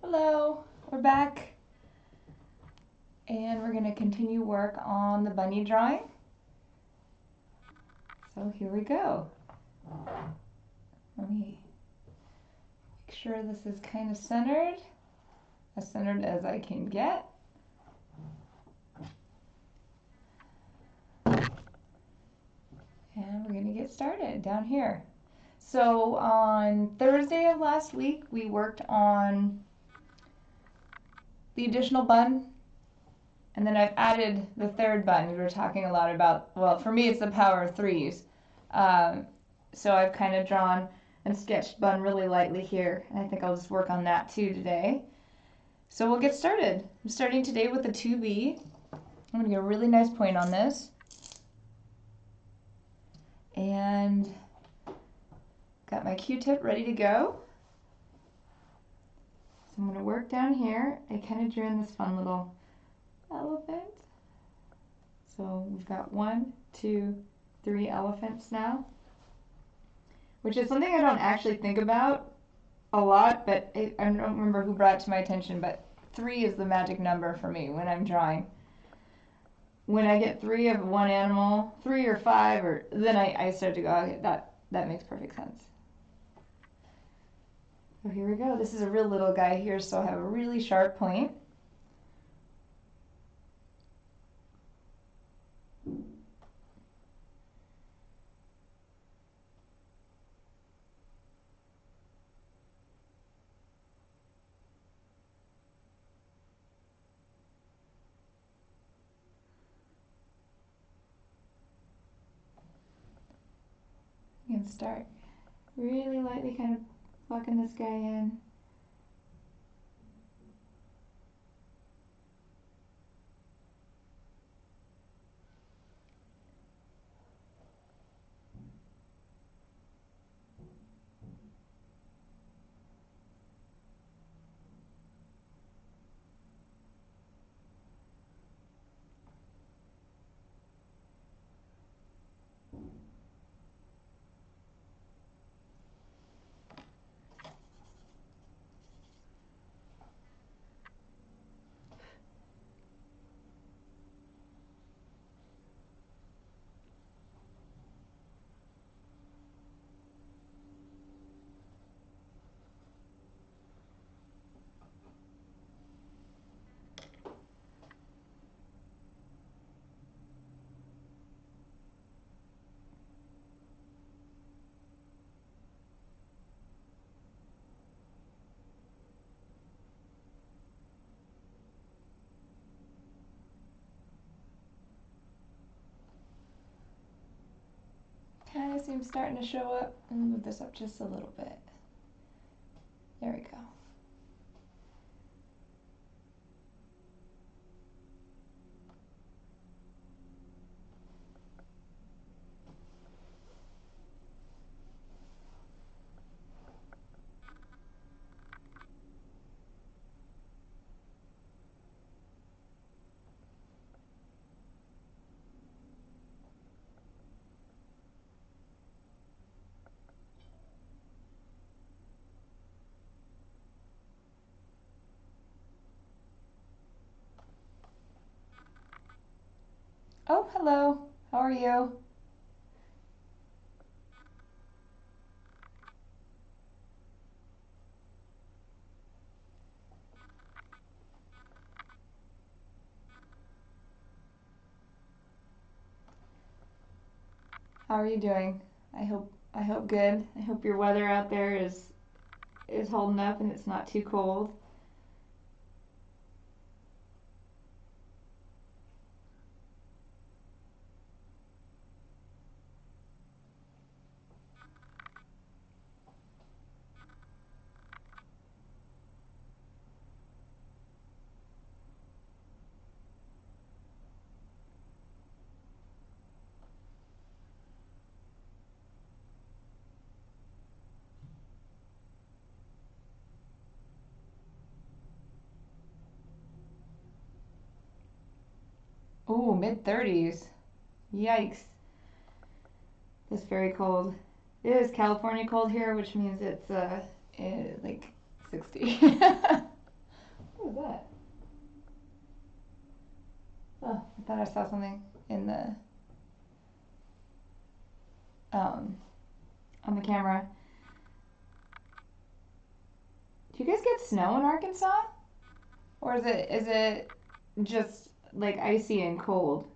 Hello, we're back and we're going to continue work on the bunny drawing. So here we go. Let me make sure this is kind of centered, as centered as I can get. And we're going to get started down here. So on Thursday of last week, we worked on the additional bun, and then I've added the third bun. We were talking a lot about, well, for me it's the power of threes. So I've kind of drawn and sketched bun really lightly here, and I think I'll just work on that too today. So we'll get started. I'm starting today with a 2B. I'm going to get a really nice point on this. And got my Q-tip ready to go. So I'm going to work down here. I kind of drew in this fun little elephant. So we've got 1, 2, 3 elephants now, which is something I don't actually think about a lot, but I don't remember who brought it to my attention, but 3 is the magic number for me when I'm drawing. When I get 3 of one animal, 3 or 5, or then I start to go, okay, that makes perfect sense. So here we go. This is a real little guy here, so I have a really sharp point. You can start really lightly kind of plucking this guy in. Kind of seems starting to show up. Let me move this up just a little bit. There we go. Oh, hello. How are you? How are you doing? I hope good. I hope your weather out there is holding up and it's not too cold. Ooh, mid-30s. Yikes. It's very cold. It is California cold here, which means it's like 60. I saw something in the on the camera. Do you guys get snow in Arkansas? Or is it just like icy and cold?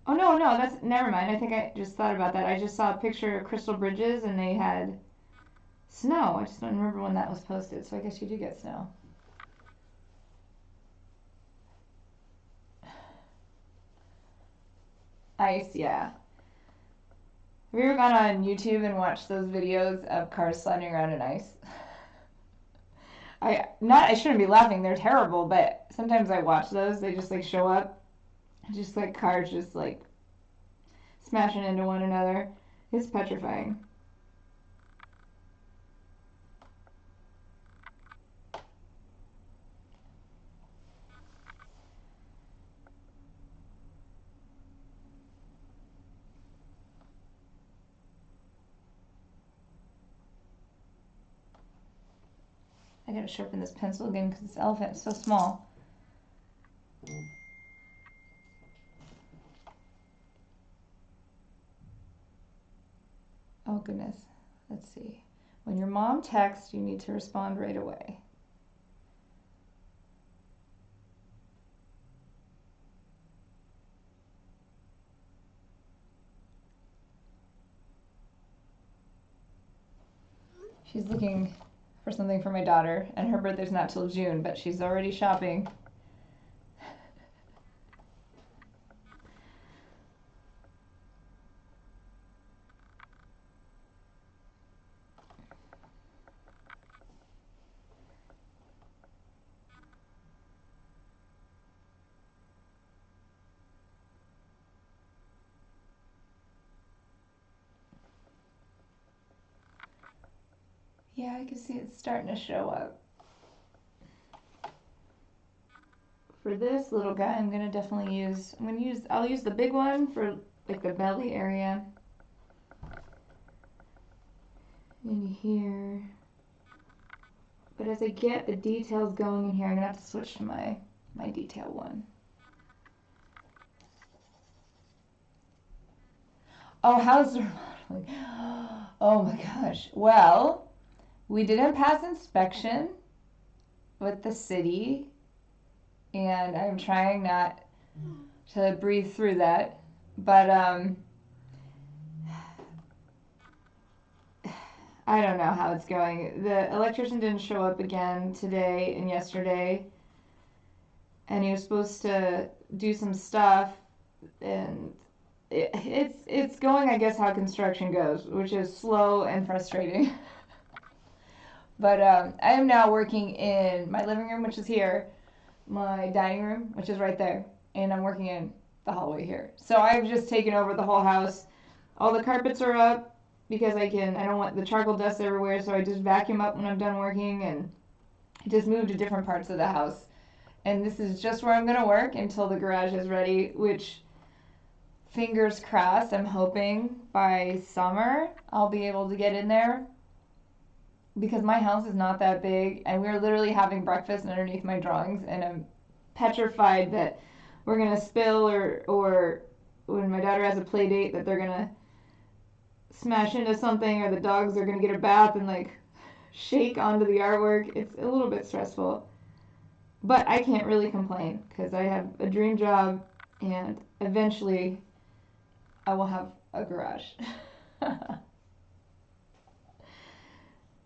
Oh no, no, that's never mind. I think I just thought about that. I just saw a picture of Crystal Bridges and they had snow. I just don't remember when that was posted, so I guess you do get snow. Ice, yeah. Have you ever gone on YouTube and watched those videos of cars sliding around in ice? I shouldn't be laughing, they're terrible, but sometimes I watch those, they just like show up, just like cars just like smashing into one another. It's petrifying. I gotta sharpen this pencil again because this elephant is so small. Oh goodness. Let's see. When your mom texts, you need to respond right away. She's looking for something for my daughter, and her birthday's not till June, but she's already shopping. Yeah, I can see it's starting to show up. For this little guy, I'll use the big one for like the belly area. In here. But as I get the details going in here, I'm gonna have to switch to my detail one. Oh, how's the remodeling? Oh my gosh. Well, we didn't pass inspection with the city, and I'm trying not to breathe through that. But I don't know how it's going. The electrician didn't show up again today and yesterday, and he was supposed to do some stuff, and it's going, I guess, how construction goes, which is slow and frustrating. But I am now working in my living room, which is here, my dining room, which is right there, and I'm working in the hallway here. So I've just taken over the whole house. All the carpets are up because I don't want the charcoal dust everywhere, so I just vacuum up when I'm done working and just move to different parts of the house. And this is just where I'm going to work until the garage is ready, which, fingers crossed, I'm hoping by summer I'll be able to get in there, because my house is not that big, and we're literally having breakfast underneath my drawings, and I'm petrified that we're going to spill, or when my daughter has a play date, that they're going to smash into something, or the dogs are going to get a bath and like shake onto the artwork. It's a little bit stressful, but I can't really complain because I have a dream job, and eventually I will have a garage.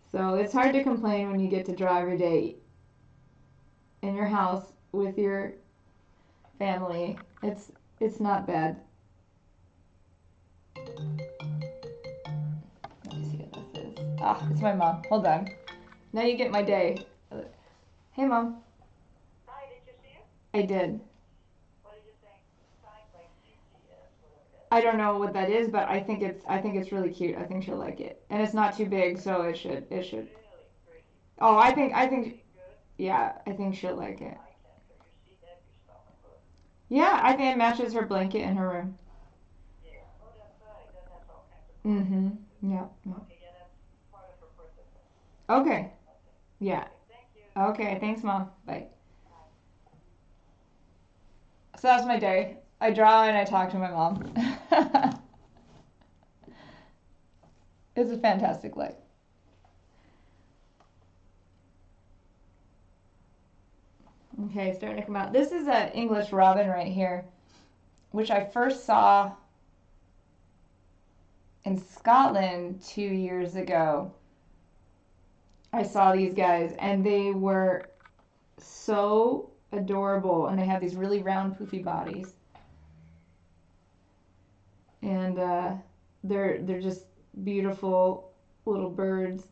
So it's hard to complain when you get to draw every day in your house with your family. It's not bad. Let me see what this is. Ah, it's my mom. Hold on. Now you get my day. Hey, Mom. Hi, did you see it? I did. What did you think? Signs like GPS, whatever it is. I don't know what that is, but I think it's really cute. I think she'll like it, and it's not too big, so it should. Really pretty. Oh, I think, Really good. yeah, I think she'll like it. I can't figure. See that your stomach hook. Yeah, I think it matches her blanket in her room. Yeah. Oh, that's right. That has all kinds of. Mm-hmm. Yeah. Okay, yeah, that's part of her birthday thing. Okay. Okay. Yeah. Okay, thank you. Okay. Thanks, Mom. Bye. Bye. So that's my day. I draw and I talk to my mom. It's a fantastic life. Okay, starting to come out. This is an English robin right here, which I first saw in Scotland 2 years ago. I saw these guys and they were so adorable, and they have these really round poofy bodies, and they're just beautiful little birds.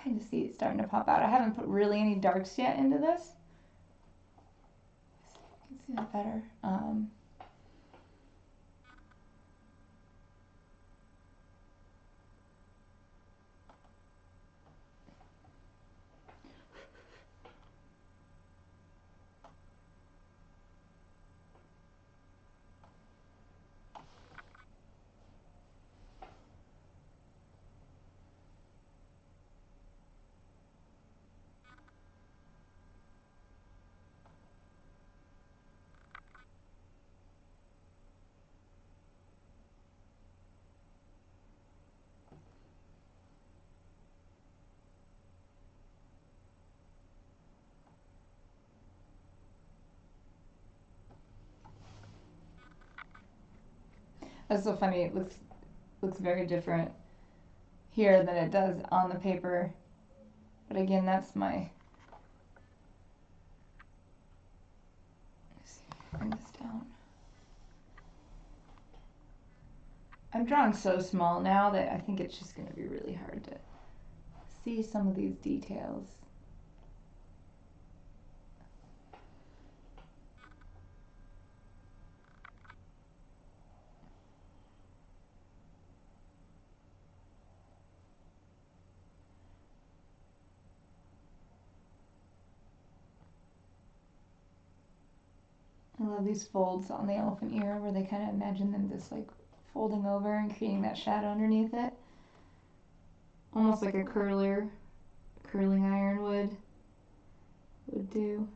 Kind of see it starting to pop out. I haven't put really any darks yet into this. You can see that better. That's so funny. It looks very different here than it does on the paper. But again, that's my. Let's see if I can bring this down. I'm drawing so small now that I think it's just going to be really hard to see some of these details. I love these folds on the elephant ear where they kind of imagine them just like folding over and creating that shadow underneath it. Almost like a curling iron would do.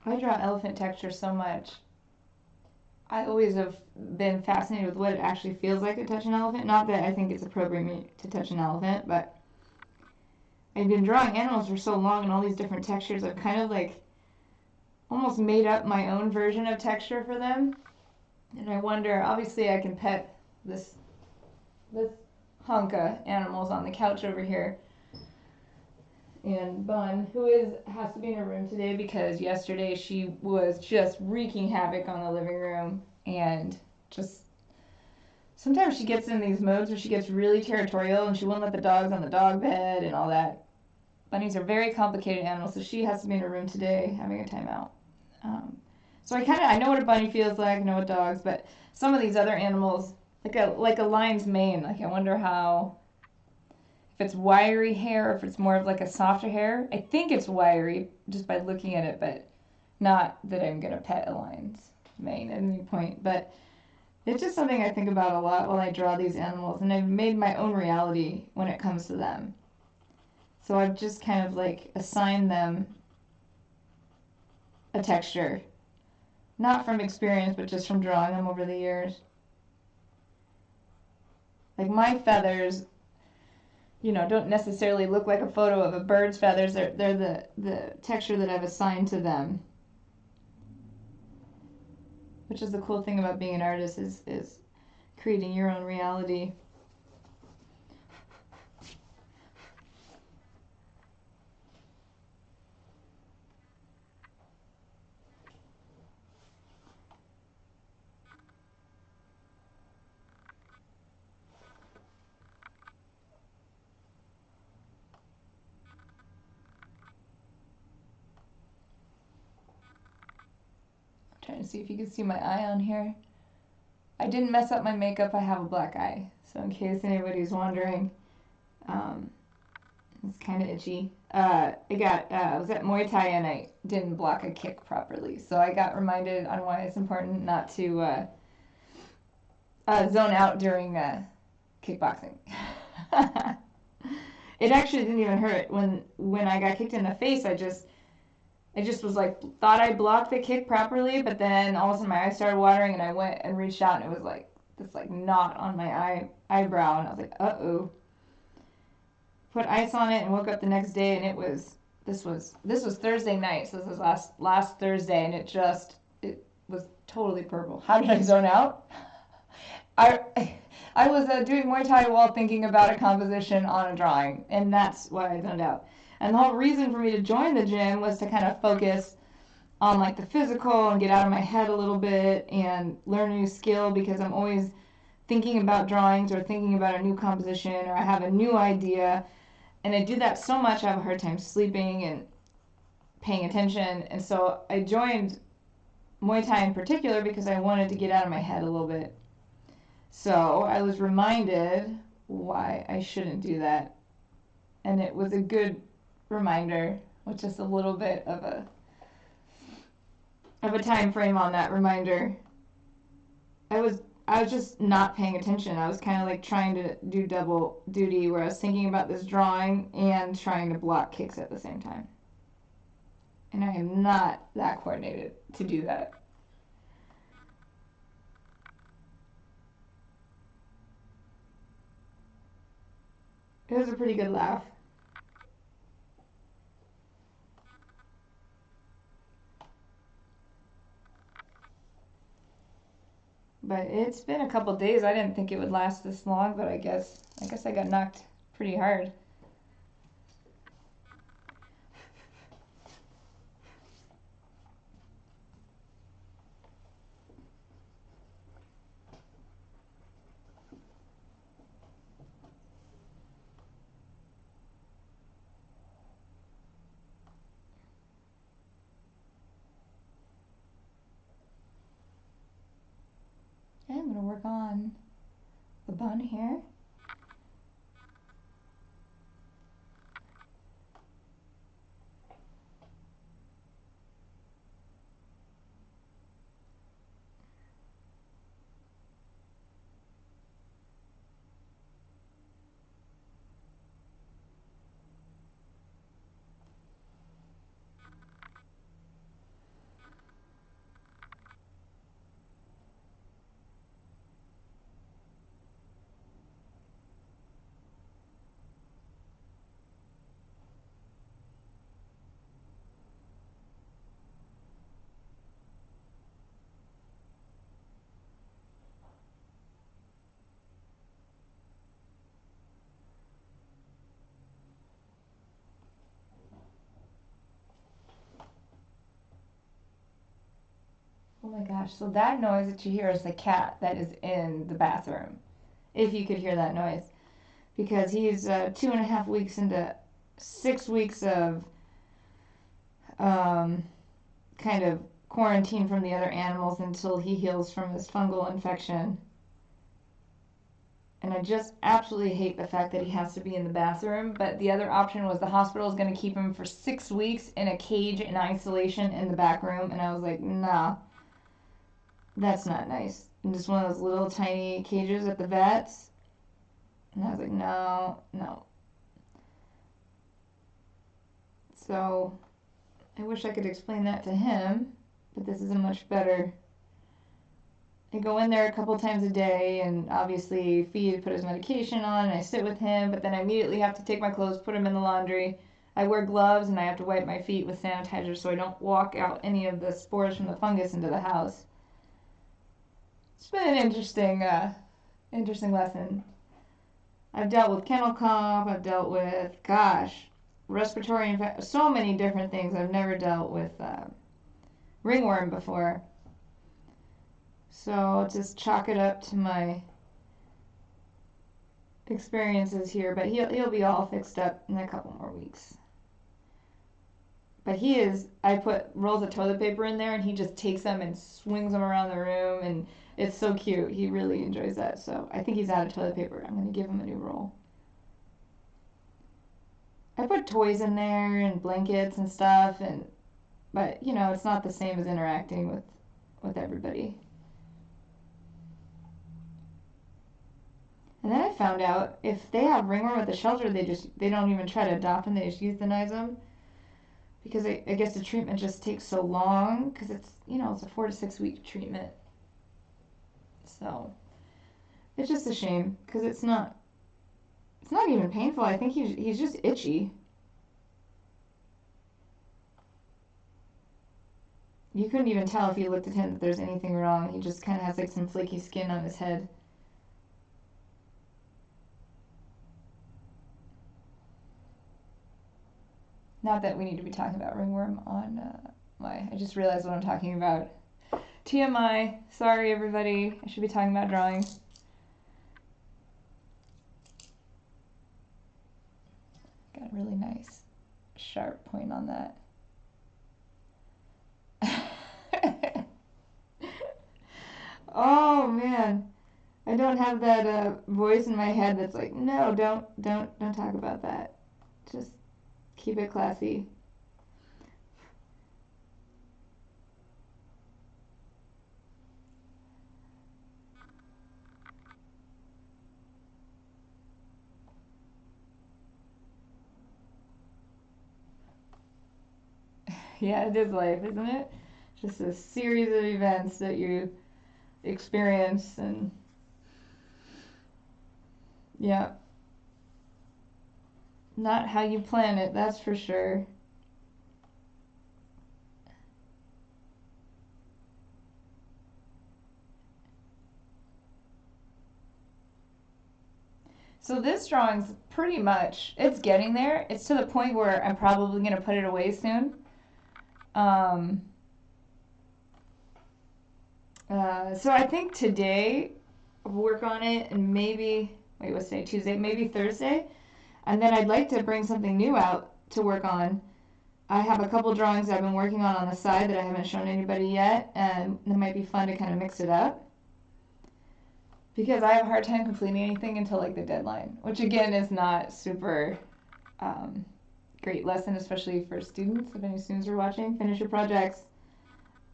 I draw elephant texture so much. I always have been fascinated with what it actually feels like to touch an elephant. Not that I think it's appropriate to touch an elephant, but I've been drawing animals for so long and all these different textures. I've kind of like almost made up my own version of texture for them. And I wonder, obviously I can pet this hunk of animals on the couch over here. And Bun, who has to be in her room today because yesterday she was just wreaking havoc on the living room, and just sometimes she gets in these modes where she gets really territorial and she won't let the dogs on the dog bed and all that. Bunnies are very complicated animals, so she has to be in her room today having a timeout. So I know what a bunny feels like, I know what dogs, but some of these other animals, like a lion's mane, like I wonder how, if it's wiry hair or if it's more of like a softer hair. I think it's wiry just by looking at it, but not that I'm gonna pet a lion's mane at any point. But it's just something I think about a lot while I draw these animals, and I've made my own reality when it comes to them. So I've just kind of like assigned them a texture, not from experience, but just from drawing them over the years. Like my feathers, don't necessarily look like a photo of a bird's feathers. They're the texture that I've assigned to them. Which is the cool thing about being an artist is creating your own reality. I'm trying to see if you can see my eye on here. I didn't mess up my makeup. I have a black eye. So in case anybody's wondering, um, it's kind of itchy. I was at Muay Thai and I didn't block a kick properly. So I got reminded on why it's important not to zone out during kickboxing. It actually didn't even hurt. When I got kicked in the face, I just was like, thought I blocked the kick properly, but then all of a sudden my eyes started watering and I went and reached out and it was like this like knot on my eyebrow and I was like, uh-oh. Put ice on it and woke up the next day and this was Thursday night, so this was last Thursday and it was totally purple. How did I zone out? I I was doing Muay Thai while thinking about a composition on a drawing, and that's why I zoned out. And the whole reason for me to join the gym was to kind of focus on like the physical and get out of my head a little bit and learn a new skill because I'm always thinking about drawings or thinking about a new composition or I have a new idea. And I do that so much, I have a hard time sleeping and paying attention. And so I joined Muay Thai in particular because I wanted to get out of my head a little bit. So I was reminded why I shouldn't do that. And it was a good reminder with just a little bit of a time frame on that reminder. I was just not paying attention. I was kind of like trying to do double duty where I was thinking about this drawing and trying to block kicks at the same time. And I am not that coordinated to do that. It was a pretty good laugh. But it's been a couple days. I didn't think it would last this long, but I guess I got knocked pretty hard. Okay, I'm gonna work on the bun here. Oh my gosh, so that noise that you hear is the cat that is in the bathroom. If you could hear that noise. Because he's 2.5 weeks into 6 weeks of kind of quarantined from the other animals until he heals from his fungal infection. And I just absolutely hate the fact that he has to be in the bathroom. But the other option was the hospital is going to keep him for 6 weeks in a cage in isolation in the back room. And I was like, nah, that's not nice. And just one of those little tiny cages at the vets. And I was like, no, no. So I wish I could explain that to him, but this is a much better. I go in there a couple times a day and obviously feed, put his medication on, and I sit with him, but then I immediately have to take my clothes, put them in the laundry. I wear gloves and I have to wipe my feet with sanitizer so I don't walk out any of the spores from the fungus into the house. It's been an interesting lesson. I've dealt with kennel cough, I've dealt with, respiratory infection, so many different things. I've never dealt with ringworm before. So I'll just chalk it up to my experiences here, but he'll be all fixed up in a couple more weeks. But I put rolls of toilet paper in there and he just takes them and swings them around the room, and it's so cute. He really enjoys that. So I think he's out of toilet paper. I'm going to give him a new roll. I put toys in there and blankets and stuff, but it's not the same as interacting with everybody. And then I found out if they have ringworm at the shelter, they don't even try to adopt them. They just euthanize them, because I guess the treatment just takes so long, because it's a 4 to 6 week treatment. So it's just a shame, because it's not even painful. I think he's just itchy. You couldn't even tell if you looked at him that there's anything wrong. He just kind of has like some flaky skin on his head. Not that we need to be talking about ringworm on I just realized what I'm talking about. TMI. Sorry, everybody. I should be talking about drawing. Got a really nice sharp point on that. Oh man, I don't have that voice in my head that's like, no, don't talk about that. Just keep it classy. Yeah, it is life, isn't it? Just a series of events that you experience, and yeah, not how you plan it, that's for sure. So this drawing's pretty much, it's getting there. It's to the point where I'm probably going to put it away soon. So I think today I'll work on it, and maybe, wait, what's today? Tuesday, maybe Thursday. And then I'd like to bring something new out to work on. I have a couple drawings I've been working on the side that I haven't shown anybody yet, and it might be fun to kind of mix it up. Because I have a hard time completing anything until like the deadline, which again is not super great lesson, especially for students. If any students are watching, finish your projects.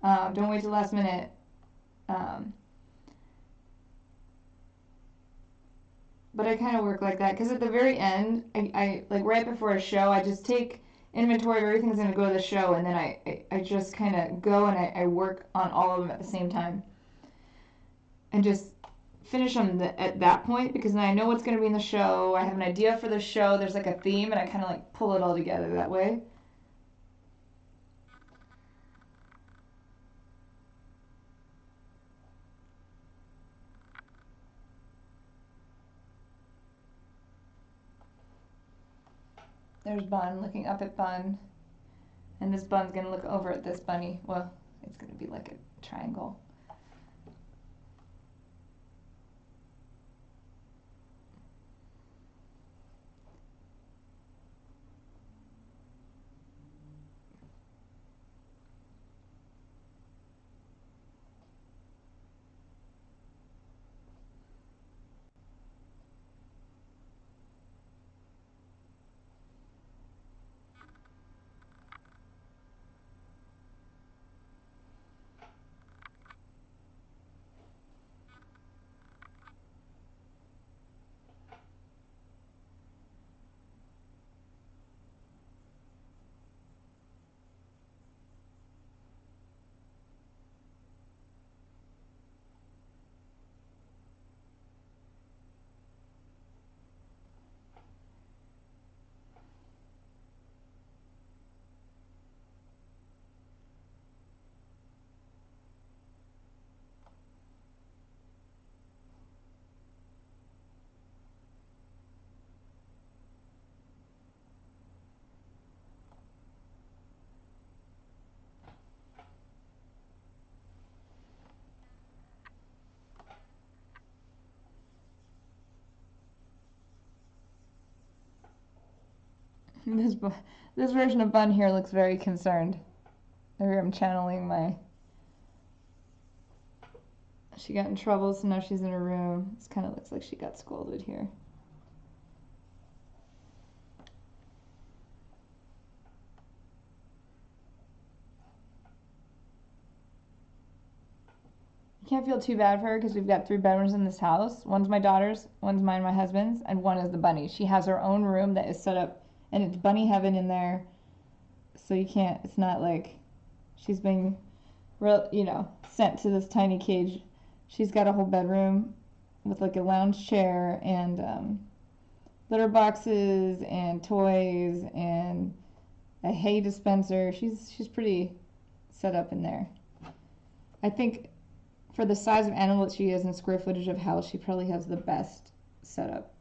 Don't wait till the last minute. But I kind of work like that, because at the very end, I like right before a show, I just take inventory of everything that's going to go to the show, and then I just kind of go and I work on all of them at the same time. And just finish them at that point, because then I know what's going to be in the show. I have an idea for the show. There's like a theme, and I kind of like pull it all together that way. There's Bun looking up at Bun, and this Bun's going to look over at this bunny. Well, it's going to be like a triangle. This this version of Bun here looks very concerned. Maybe I'm channeling my. She got in trouble, so now she's in her room. This kind of looks like she got scolded here. I can't feel too bad for her because we've got 3 bedrooms in this house. One's my daughter's, one's mine, my husband's, and one is the bunny. She has her own room that is set up, and it's bunny heaven in there. So you can't. It's not like she's being, sent to this tiny cage. She's got a whole bedroom with like a lounge chair and litter boxes and toys and a hay dispenser. She's pretty set up in there. I think for the size of animal that she is and square footage of house, she probably has the best setup.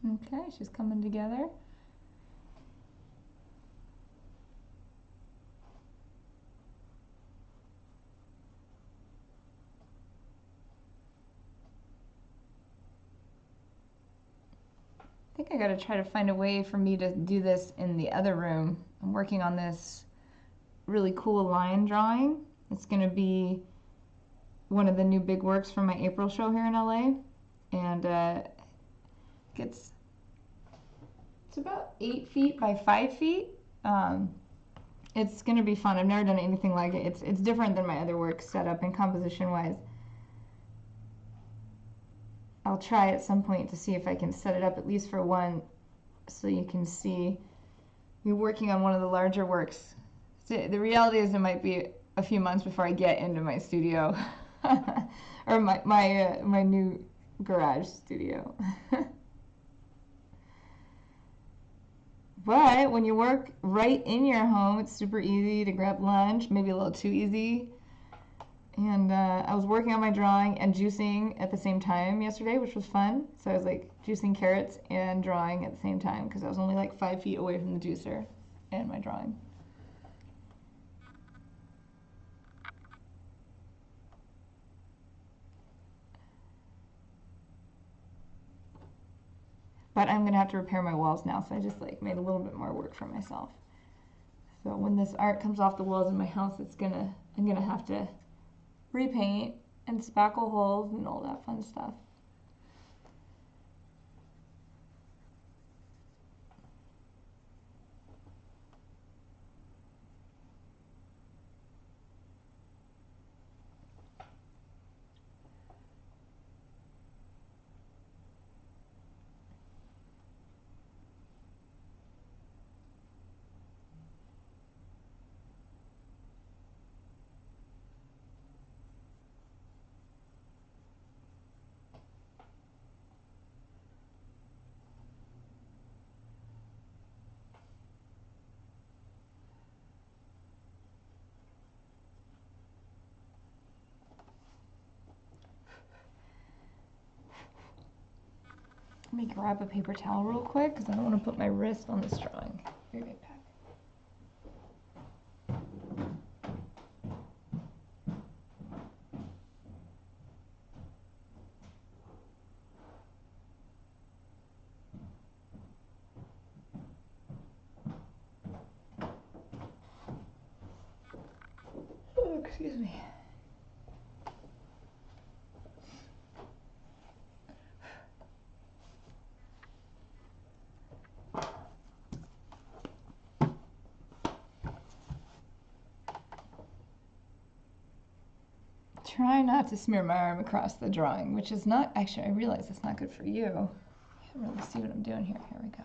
Okay, she's coming together. I think I gotta try to find a way for me to do this in the other room. I'm working on this really cool lion drawing. It's gonna be one of the new big works from my April show here in LA, and it's about 8 feet by 5 feet. It's gonna be fun. I've never done anything like it. It's different than my other work setup and composition wise. I'll try at some point to see if I can set it up at least for one, so you can see me working on one of the larger works. So the reality is it might be a few months before I get into my studio or my new garage studio. But when you work right in your home, it's super easy to grab lunch, maybe a little too easy. And I was working on my drawing and juicing at the same time yesterday, which was fun. So I was like juicing carrots and drawing at the same time because I was only like 5 feet away from the juicer and my drawing. But I'm gonna have to repair my walls now, so I just like made a little bit more work for myself. So when this art comes off the walls in my house, I'm gonna have to repaint and spackle holes and all that fun stuff. Let me grab a paper towel real quick because I don't want to put my wrist on this drawing. Be right back. Oh, excuse me. Try not to smear my arm across the drawing, which is not, actually, I realize it's not good for you. I can't really see what I'm doing here. Here we go.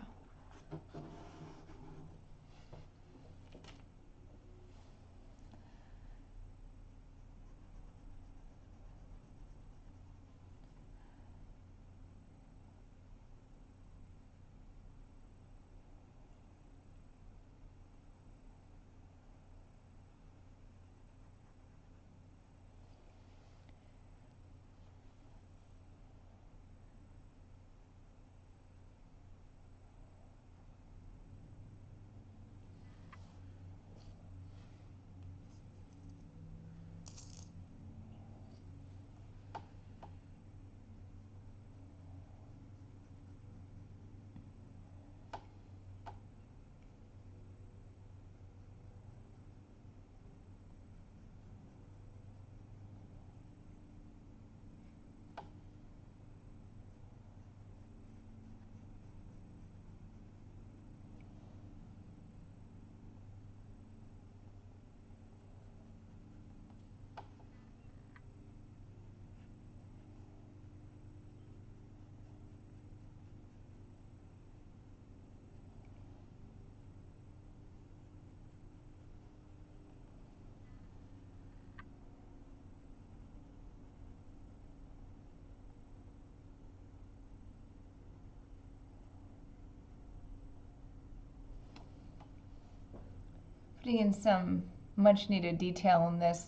Putting in some much needed detail in this.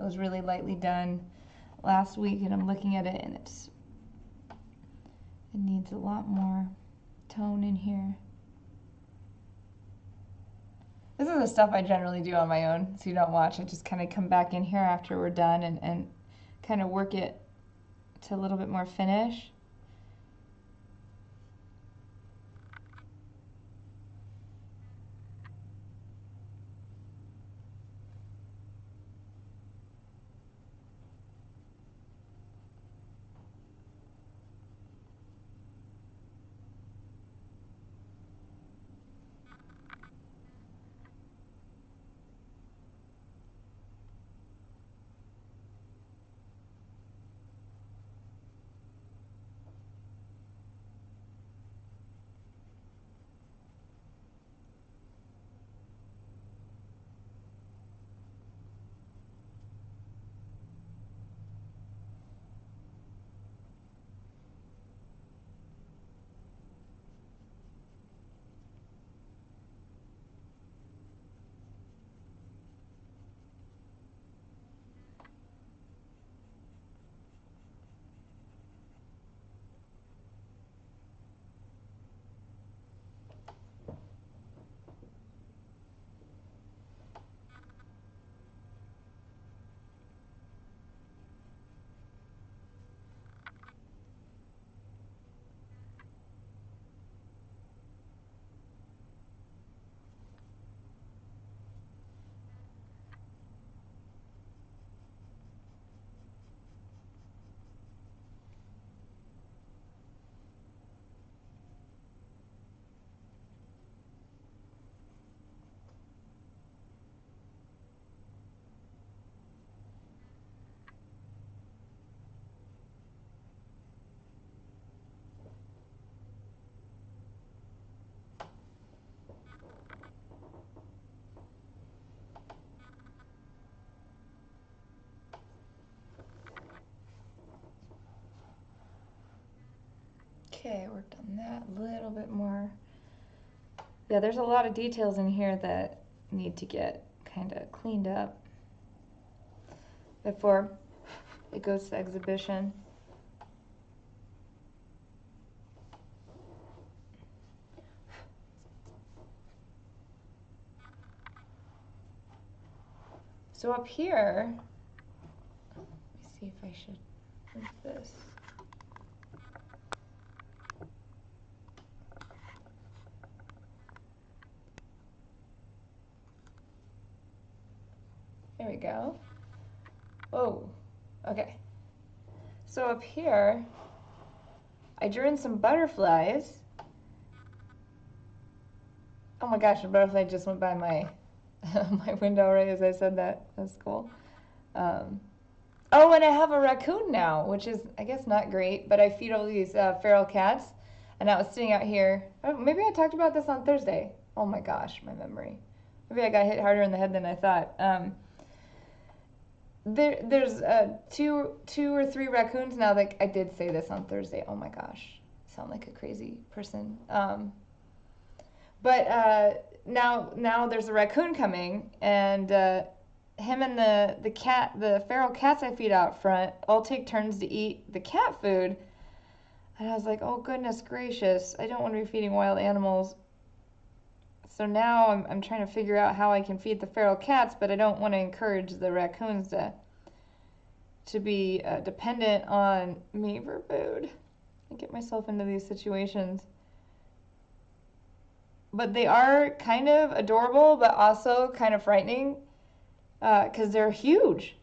It was really lightly done last week and I'm looking at it and it needs a lot more tone in here. This is the stuff I generally do on my own, so you don't watch. I just kind of come back in here after we're done and kind of work it to a little bit more finish. Okay, worked on that a little bit more. Yeah, there's a lot of details in here that need to get kind of cleaned up before it goes to exhibition. So up here, let me see if I should move this. There we go. Oh, okay. So up here, I drew in some butterflies. Oh my gosh, a butterfly just went by my my window right as I said that. That's cool. Oh, and I have a raccoon now, which is, I guess, not great, but I feed all these feral cats, and I was sitting out here. Oh, maybe I talked about this on Thursday. Oh my gosh, my memory. Maybe I got hit harder in the head than I thought. There's two or three raccoons now. That I did say this on Thursday. Oh my gosh, I sound like a crazy person. But now there's a raccoon coming, and him and the feral cats I feed out front all take turns to eat the cat food. And I was like, oh goodness gracious, I don't want to be feeding wild animals. So now I'm trying to figure out how I can feed the feral cats, but I don't want to encourage the raccoons to be dependent on me for food. I get myself into these situations. But they are kind of adorable, but also kind of frightening because they're huge.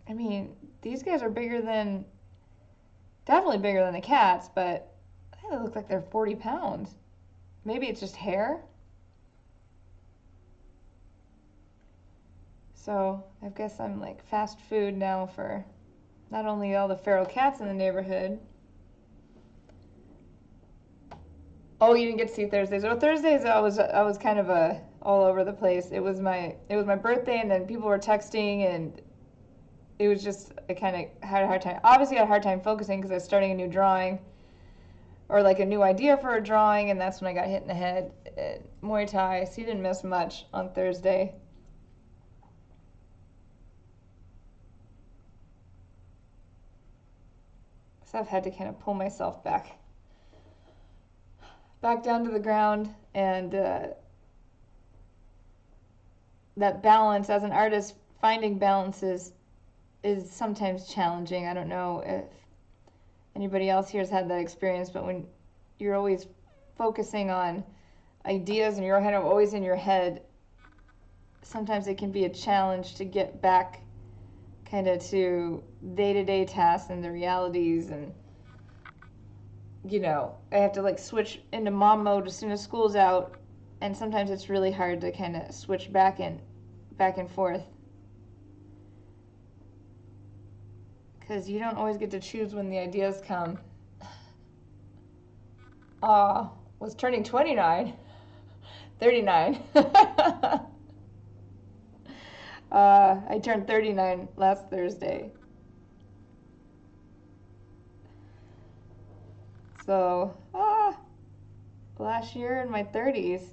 I mean, these guys are definitely bigger than the cats, but I think they look like they're 40 pounds. Maybe it's just hair. So I guess I'm like fast food now for not only all the feral cats in the neighborhood. Oh, you didn't get to see Thursdays. Well, Thursdays I was kind of all over the place. It was my birthday, and then people were texting, and it was just I kind of had a hard time. Obviously, I had a hard time focusing because I was starting a new drawing, or like a new idea for a drawing, and that's when I got hit in the head. Muay Thai. So you didn't miss much on Thursday. So I've had to kind of pull myself back down to the ground, and that balance as an artist, finding balance is sometimes challenging. I don't know if anybody else here has had that experience, but when you're always focusing on ideas and you're kind of always in your head, sometimes it can be a challenge to get back kind of to day-to-day tasks and the realities. And I have to like switch into mom mode as soon as school's out, and sometimes it's really hard to kind of switch back and forth because you don't always get to choose when the ideas come. Was turning 29. 39. I turned 39 last Thursday. So, last year in my 30s.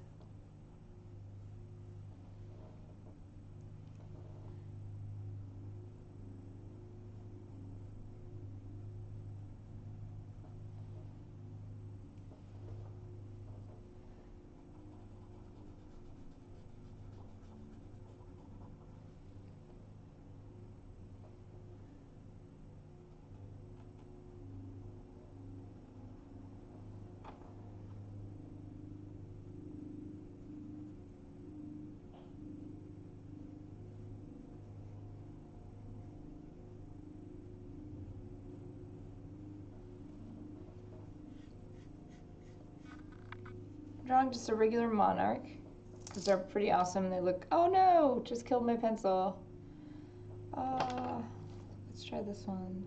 Drawing just a regular monarch because they're pretty awesome. They look, oh no, just killed my pencil. Let's try this one.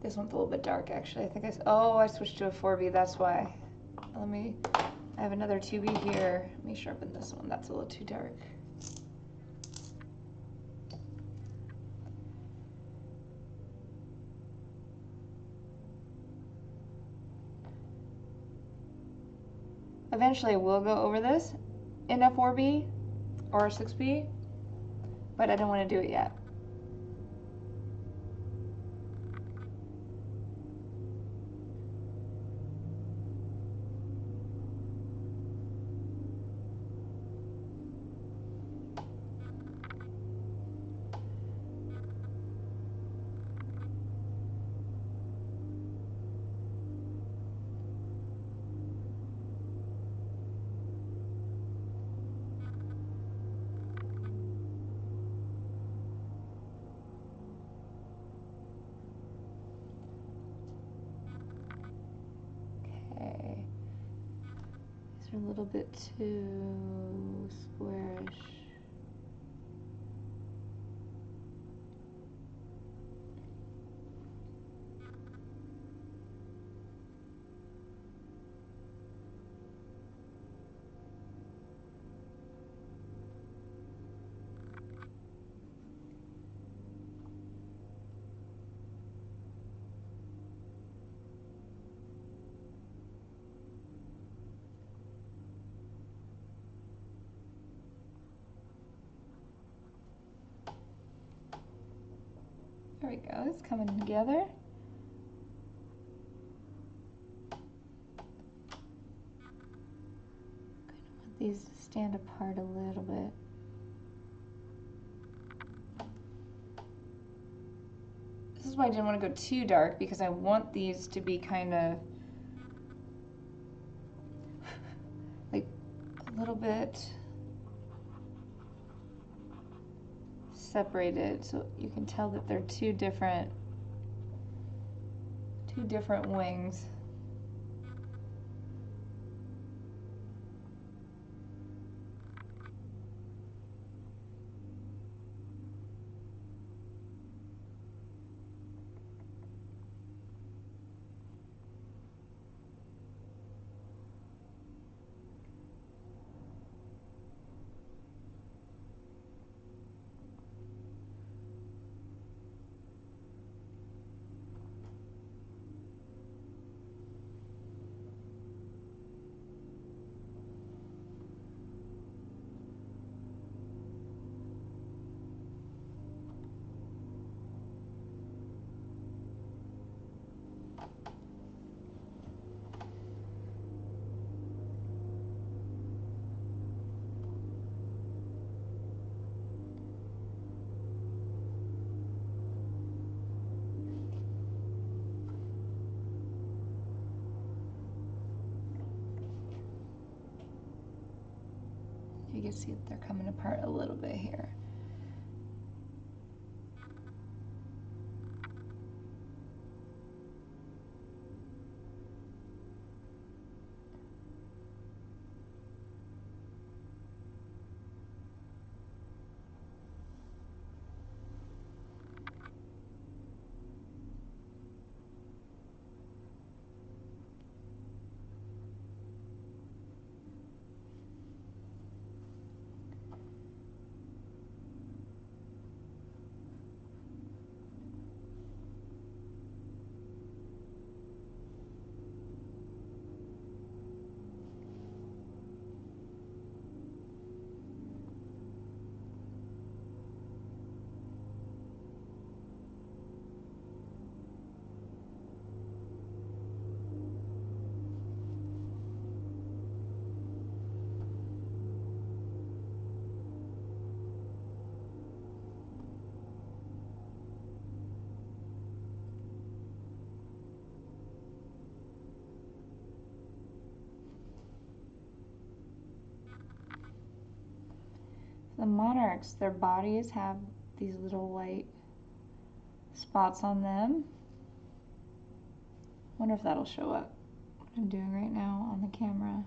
This one's a little bit dark, actually. I think I switched to a 4B, that's why. I have another 2B here. Let me sharpen this one. That's a little too dark. eventually I will go over this in a 4B or a 6B, but I don't want to do it yet. Okay. These are a little bit too squarish. There we go, it's coming together. Kind of want these to stand apart a little bit. This is why I didn't want to go too dark, because I want these to be kind of like a little bit separated, so you can tell that they're two different wings. You can see that they're coming apart a little bit here. The monarchs, their bodies have these little white spots on them. Wonder if that'll show up, what I'm doing right now on the camera.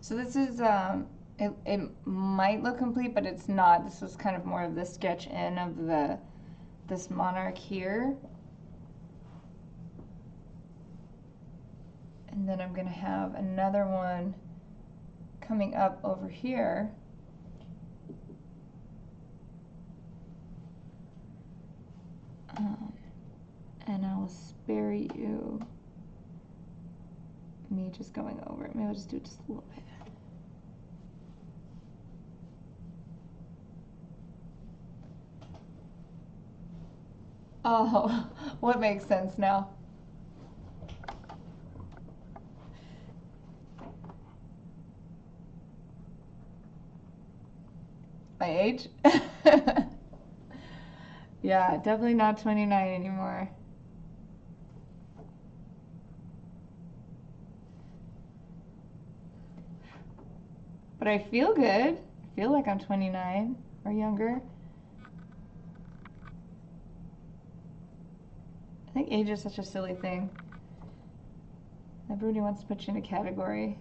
So this is it might look complete, but it's not. This was kind of more of the sketch in of this monarch here. And then I'm gonna have another one coming up over here. And I will spare you me just going over it. Maybe I'll just do it just a little bit. Oh, what makes sense now? My age? Yeah, definitely not 29 anymore. But I feel good. I feel like I'm 29 or younger. I think age is such a silly thing. Everybody wants to put you in a category.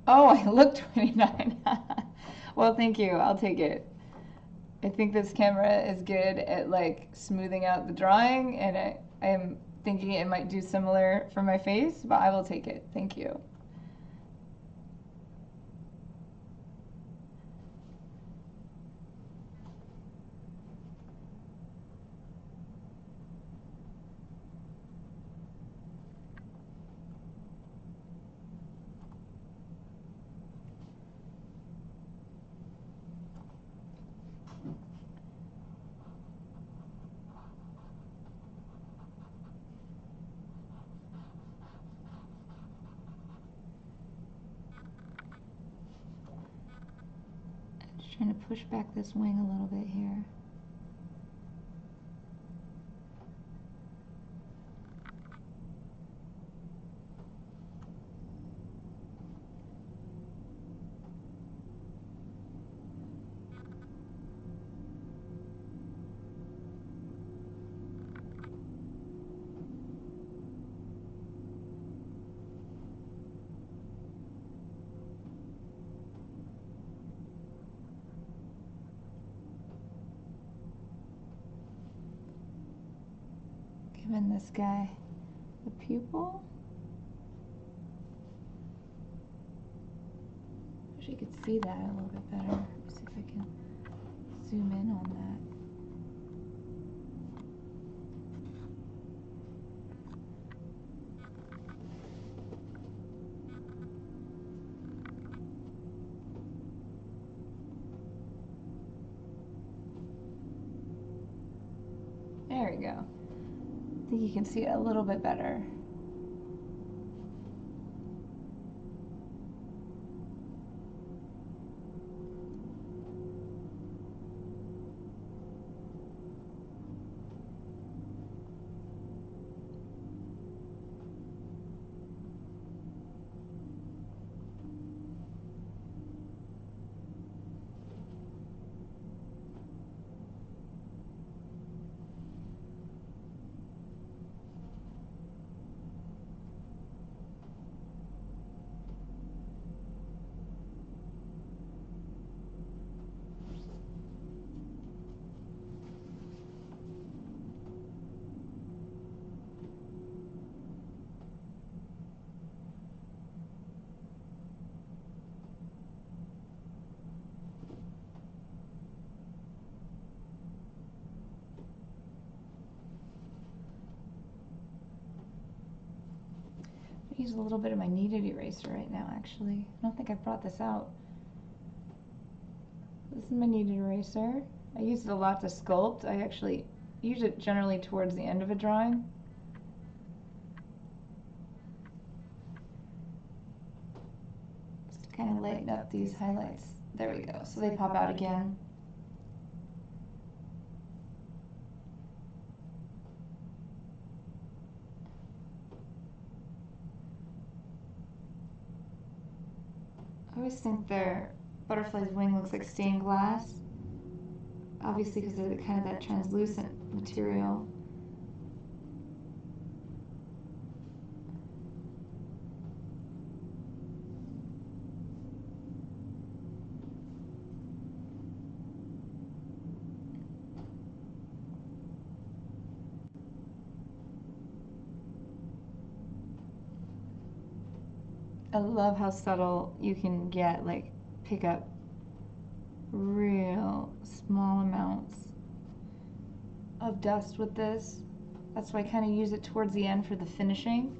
Oh, I look 29. Well, thank you. I'll take it. I think this camera is good at like smoothing out the drawing, and I am thinking it might do similar for my face, but I will take it. Thank you. Just trying to push back this wing a little bit here. Giving this guy the pupil. Wish you could see that a little bit better. See if I can zoom in on that. There we go. I think you can see it a little bit better. Use a little bit of my kneaded eraser right now, actually. I don't think I've brought this out. This is my kneaded eraser. I use it a lot to sculpt. I actually use it generally towards the end of a drawing. Just to kind of lighten up these highlights. There we go. So they pop out again. I always think they're butterfly's wing looks like stained glass. Obviously because of the kind of that translucent material. I love how subtle you can get, like pick up real small amounts of dust with this. That's why I kind of use it towards the end for the finishing.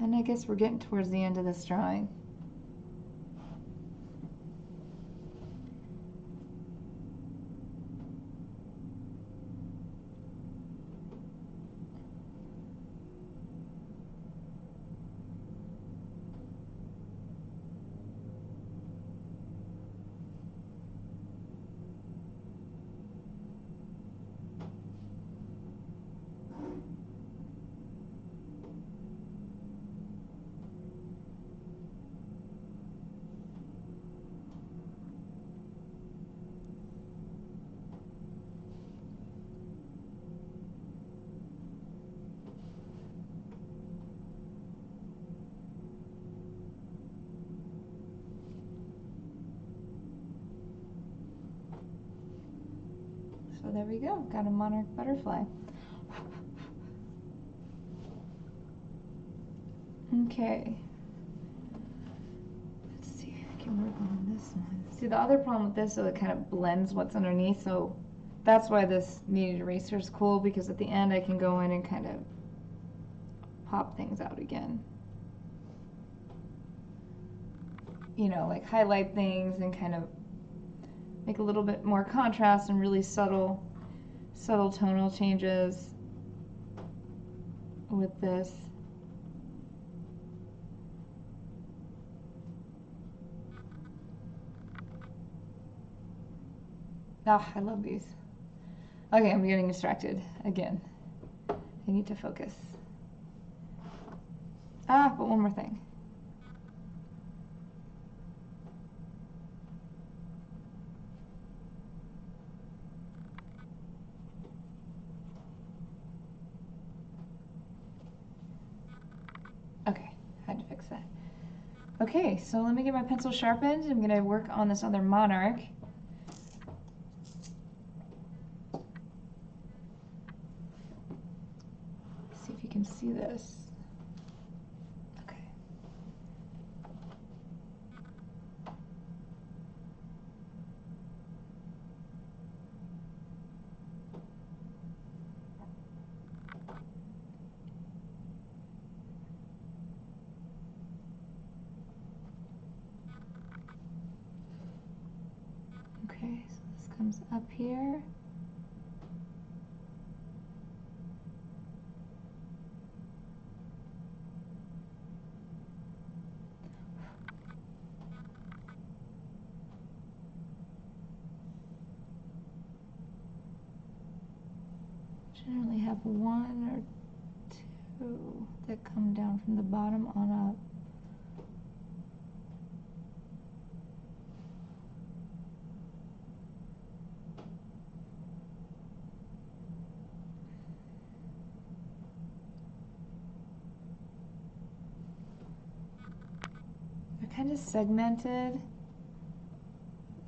And I guess we're getting towards the end of this drawing. So there we go, got a monarch butterfly. Okay. Let's see if I can work on this one. See, the other problem with this, so it kind of blends what's underneath, so that's why this kneaded eraser is cool, because at the end I can go in and kind of pop things out again. You know, like highlight things and kind of make a little bit more contrast and really subtle tonal changes with this. Ah, I love these. Okay, I'm getting distracted again. I need to focus. Ah, but one more thing. Okay, had to fix that. Okay, so let me get my pencil sharpened. I'm gonna work on this other monarch. See if you can see this. Okay. Okay, so this comes up here. Generally have one or two that come down from the bottom on up. They're kind of segmented.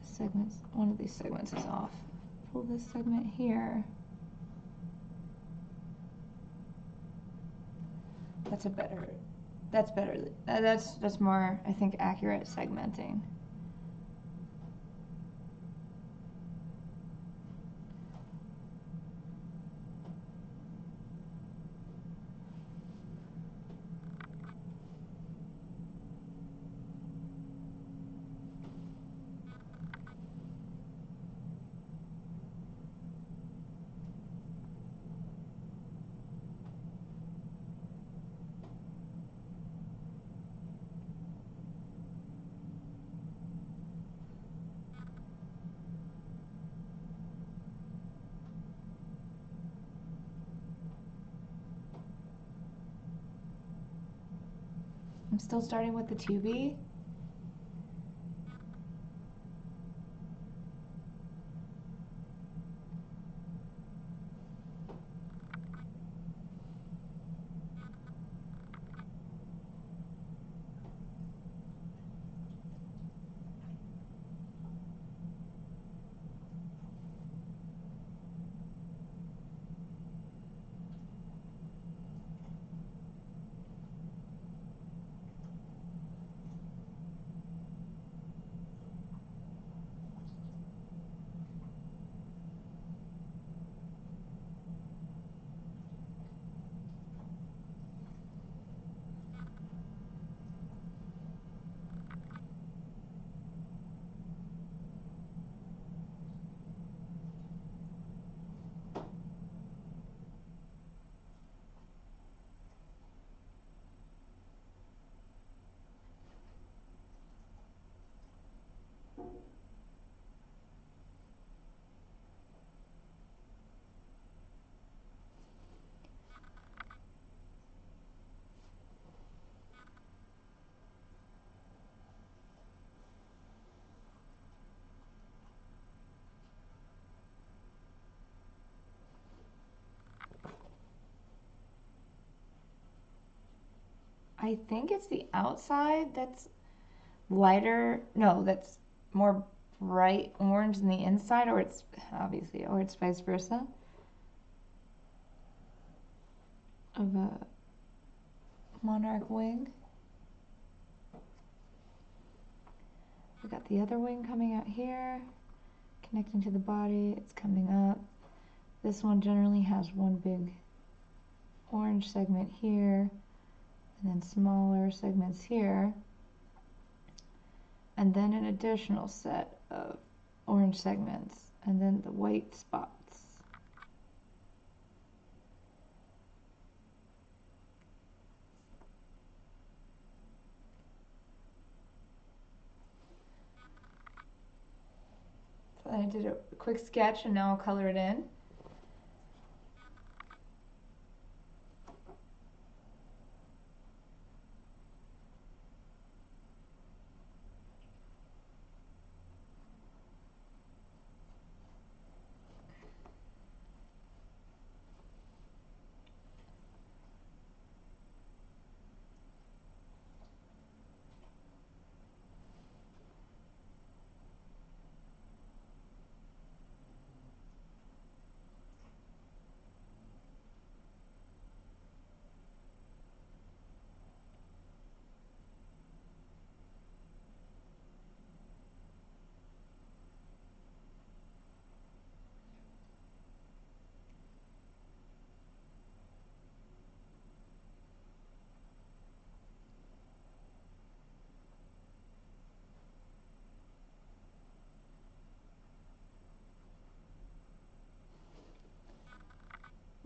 Segments, one of these segments is off. Pull this segment here. That's better. That's more, I think, accurate segmenting. I'm still starting with the 2B. I think it's the outside that's lighter. No, that's more bright orange than the inside, or it's obviously, or it's vice versa. Of a monarch wing. We got the other wing coming out here, connecting to the body. It's coming up. This one generally has one big orange segment here, and then smaller segments here, and then an additional set of orange segments, and then the white spots. So I did a quick sketch and now I'll color it in.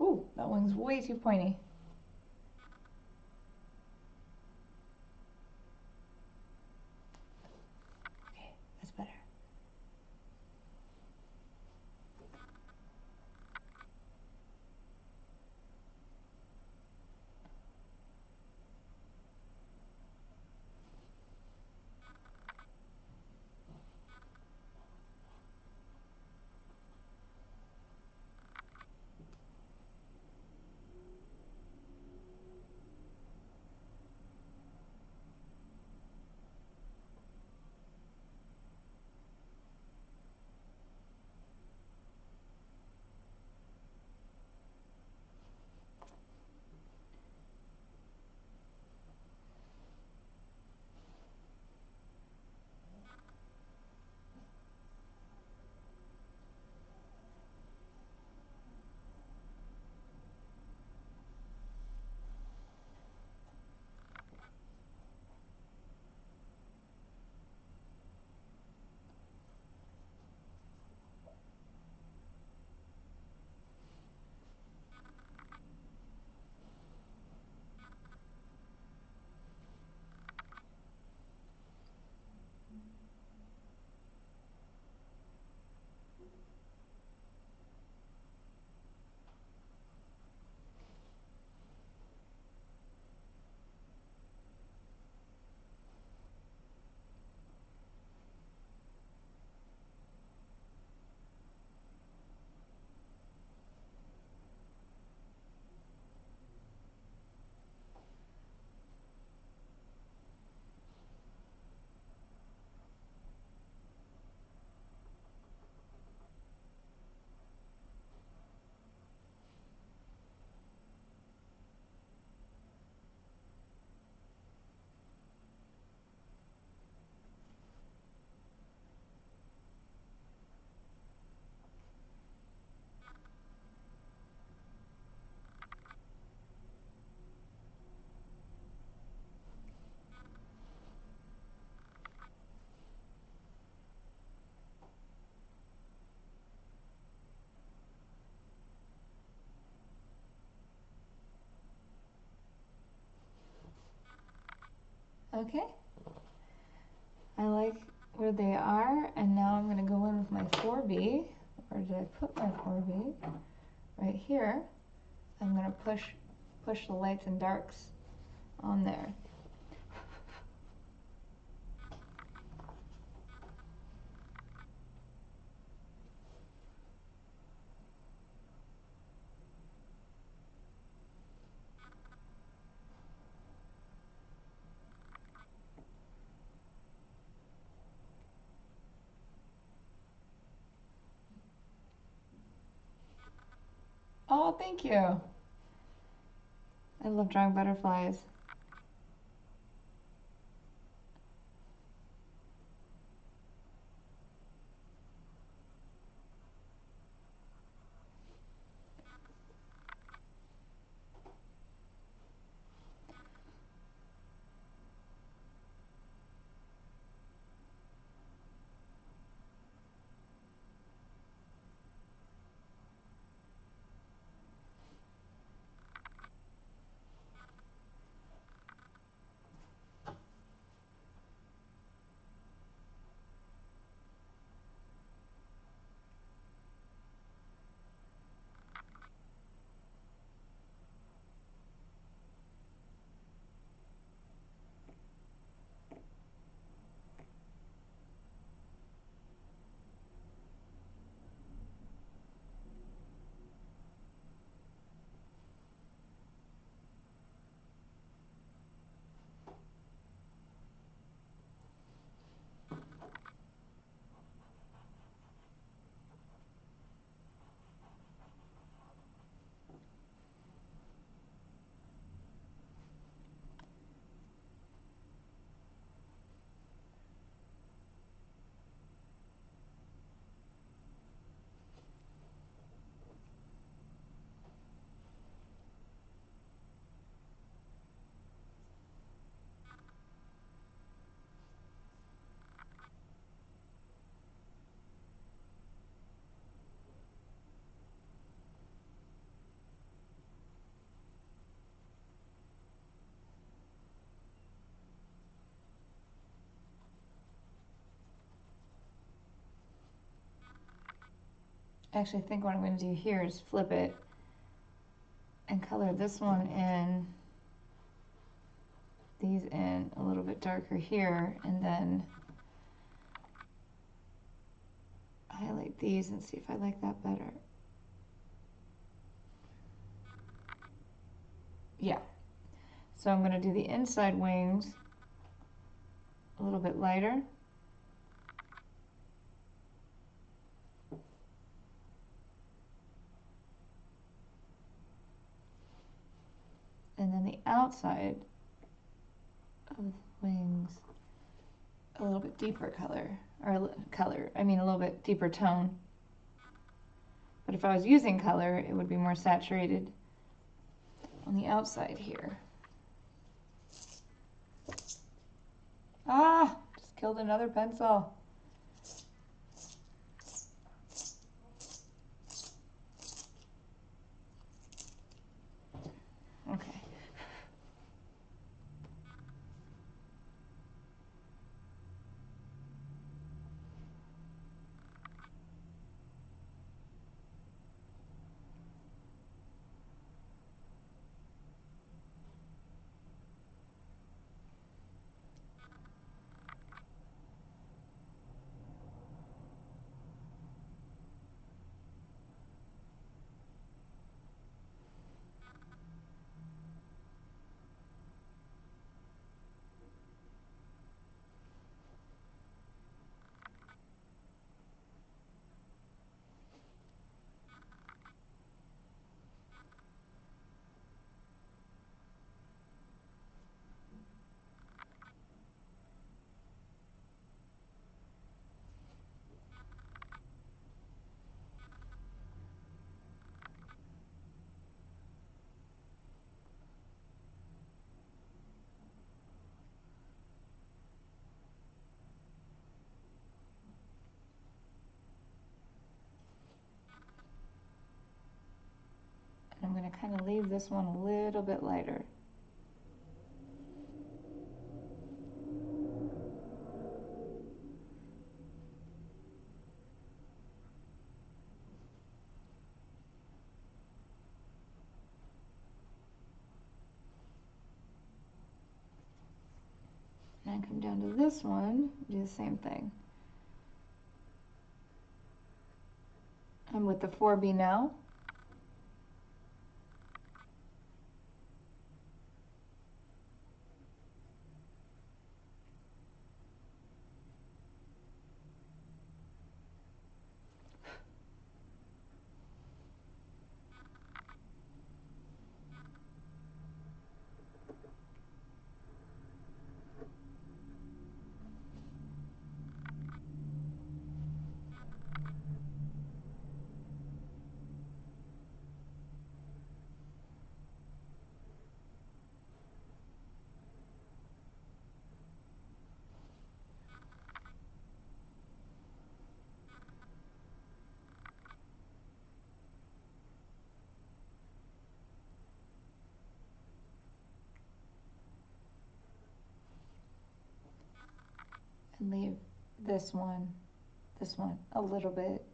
Ooh, that wing's way too pointy. Okay, that's better. Okay. I like where they are, and now I'm gonna go in with my 4B. Where did I put my 4B? Right here. I'm gonna push the lights and darks on there. Oh, thank you. I love drawing butterflies. Actually, I think what I'm going to do here is flip it and color this one in, these in a little bit darker here, and then highlight these and see if I like that better. Yeah. So I'm going to do the inside wings a little bit lighter. And then the outside of the wings a little bit deeper color, or I mean a little bit deeper tone. But if I was using color, it would be more saturated on the outside here. Ah, just killed another pencil. Okay. And I'm going to kind of leave this one a little bit lighter. And come down to this one, do the same thing. I'm with the 4B now. and leave this one a little bit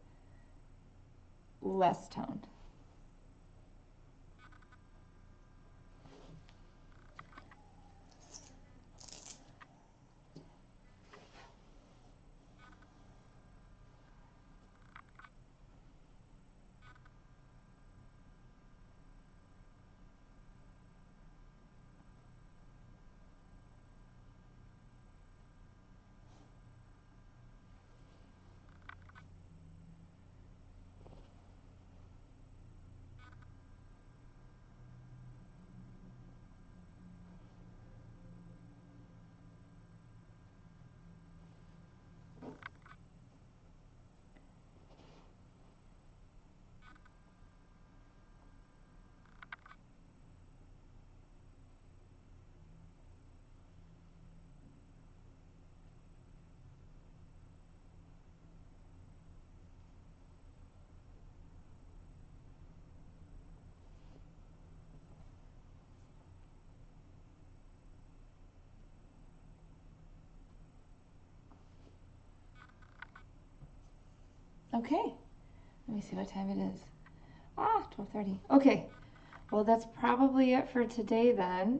less toned. Okay, let me see what time it is. 12:30. Okay, well, that's probably it for today then.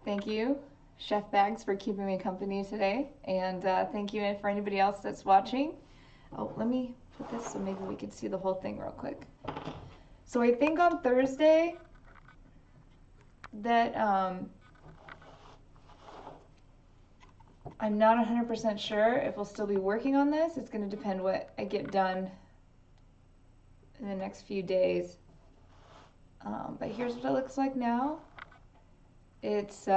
Thank you, Chef Bags, for keeping me company today. And thank you for anybody else that's watching. Oh, let me put this so maybe we can see the whole thing real quick. So I think on Thursday that I'm not 100% sure if we'll still be working on this. It's going to depend what I get done in the next few days. But here's what it looks like now. It's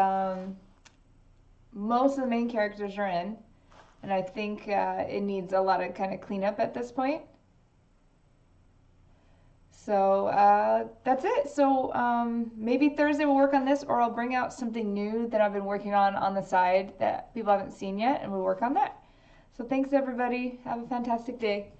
most of the main characters are in, and I think it needs a lot of kind of cleanup at this point. So that's it. So maybe Thursday we'll work on this, or I'll bring out something new that I've been working on the side that people haven't seen yet, and we'll work on that. So thanks everybody. Have a fantastic day.